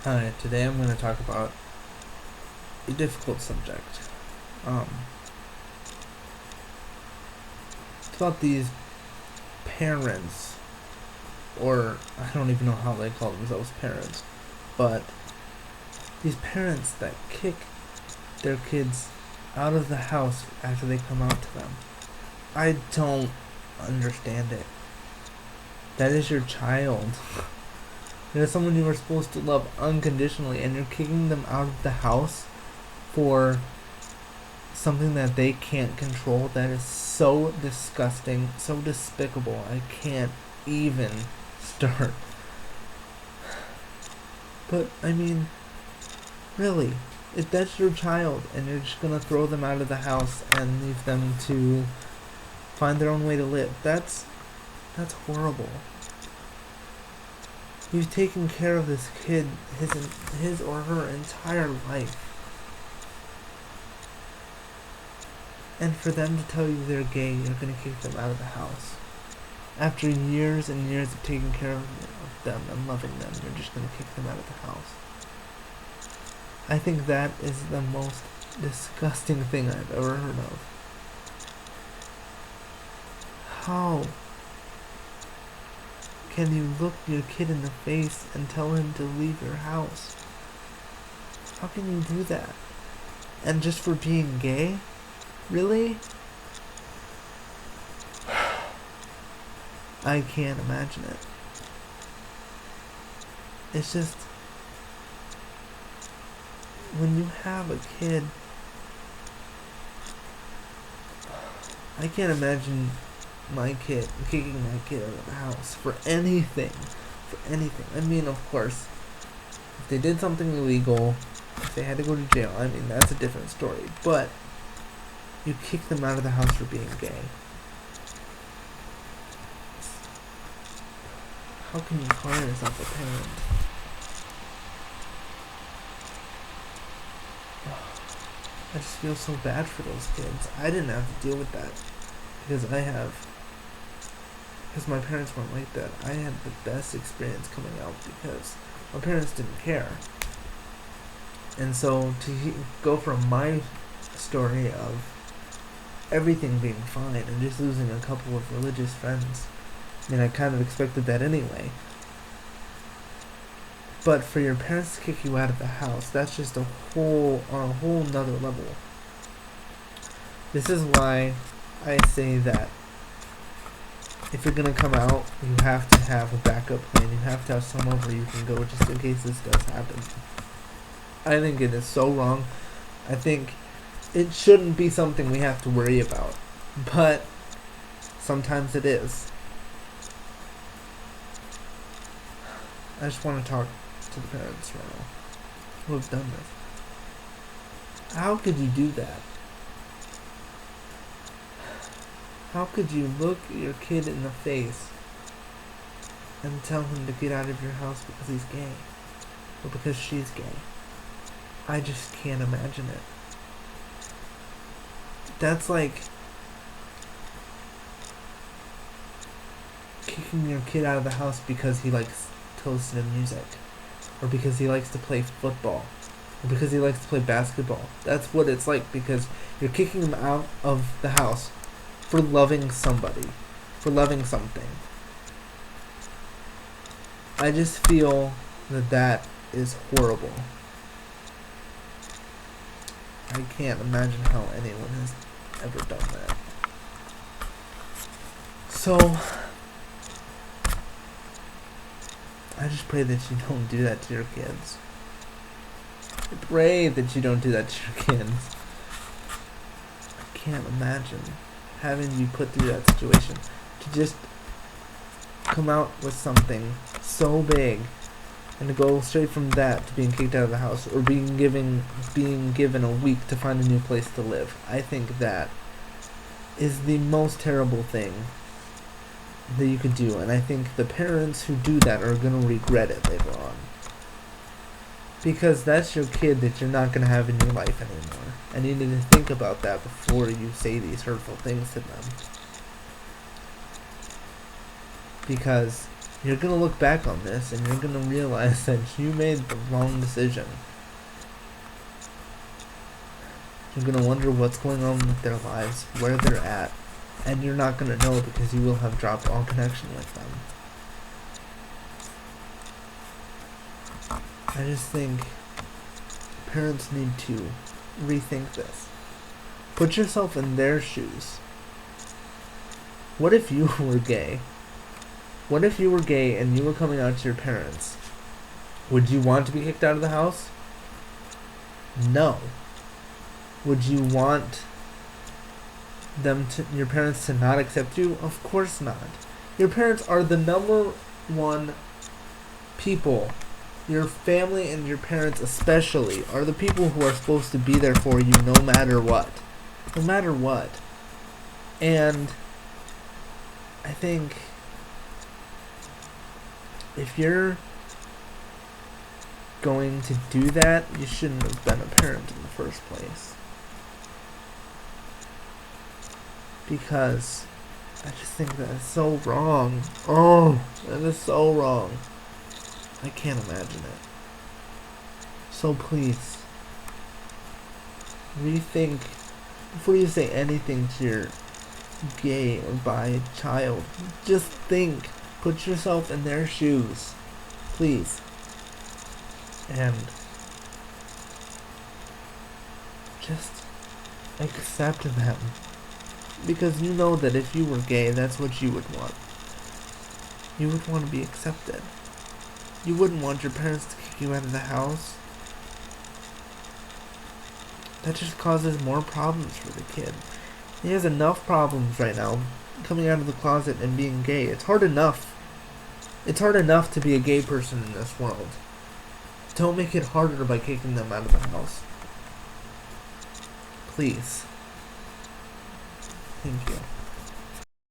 Hi, today I'm going to talk about a difficult subject. Um, it's about these parents, or I don't even know how they call themselves parents, but these parents that kick their kids out of the house after they come out to them. I don't understand it. That is your child. It is someone you were supposed to love unconditionally, and you're kicking them out of the house for something that they can't control. That is so disgusting, so despicable. I can't even start. But I mean, really, if that's your child and you're just gonna throw them out of the house and leave them to find their own way to live, that's horrible. You've taken care of this kid his or her entire life. And for them to tell you they're gay, you're gonna kick them out of the house. After years and years of taking care of them and loving them, you're just gonna kick them out of the house. I think that is the most disgusting thing I've ever heard of. How can you look your kid in the face and tell him to leave your house? How can you do that? And just for being gay? Really? I can't imagine it. It's just, when you have a kid, I can't imagine kicking my kid out of the house for anything. For anything. I mean, of course, if they did something illegal, if they had to go to jail, I mean, that's a different story. But you kick them out of the house for being gay. How can you call yourself a parent? I just feel so bad for those kids. I didn't have to deal with that because my parents weren't like that. I had the best experience coming out because my parents didn't care. And so to go from my story of everything being fine and just losing a couple of religious friends, I mean, I kind of expected that anyway. But for your parents to kick you out of the house, that's just on a whole nother level. This is why I say that if you're gonna come out, you have to have a backup plan. You have to have somewhere where you can go just in case this does happen. I think it is so wrong. I think it shouldn't be something we have to worry about. But sometimes it is. I just want to talk to the parents right now who have done this. How could you do that? How could you look your kid in the face and tell him to get out of your house because he's gay? Or because she's gay? I just can't imagine it. That's like kicking your kid out of the house because he likes to listen to music. Or because he likes to play football. Or because he likes to play basketball. That's what it's like, because you're kicking him out of the house for loving somebody, for loving something. I just feel that is horrible. I can't imagine how anyone has ever done that. So, I just pray that you don't do that to your kids. I pray that you don't do that to your kids. I can't imagine having you put through that situation to just come out with something so big and to go straight from that to being kicked out of the house or being given a week to find a new place to live. I think that is the most terrible thing that you could do, and I think the parents who do that are going to regret it later on. Because that's your kid that you're not going to have in your life anymore. And you need to think about that before you say these hurtful things to them. Because you're gonna look back on this and you're gonna realize that you made the wrong decision. You're gonna wonder what's going on with their lives, where they're at, and you're not gonna know because you will have dropped all connection with them. I just think parents need to rethink this. Put yourself in their shoes. What if you were gay? What if you were gay and you were coming out to your parents? Would you want to be kicked out of the house? No. Would you want your parents to not accept you? Of course not. Your parents are the number one people. Your family and your parents especially are the people who are supposed to be there for you no matter what. No matter what. And I think if you're going to do that, you shouldn't have been a parent in the first place. Because I just think that is so wrong. Oh, that is so wrong. I can't imagine it. So please, rethink before you say anything to your gay or bi child. Just think. Put yourself in their shoes. Please. And just accept them. Because you know that if you were gay, that's what you would want. You would want to be accepted. You wouldn't want your parents to kick you out of the house. That just causes more problems for the kid. He has enough problems right now coming out of the closet and being gay. It's hard enough. It's hard enough to be a gay person in this world. Don't make it harder by kicking them out of the house. Please. Thank you.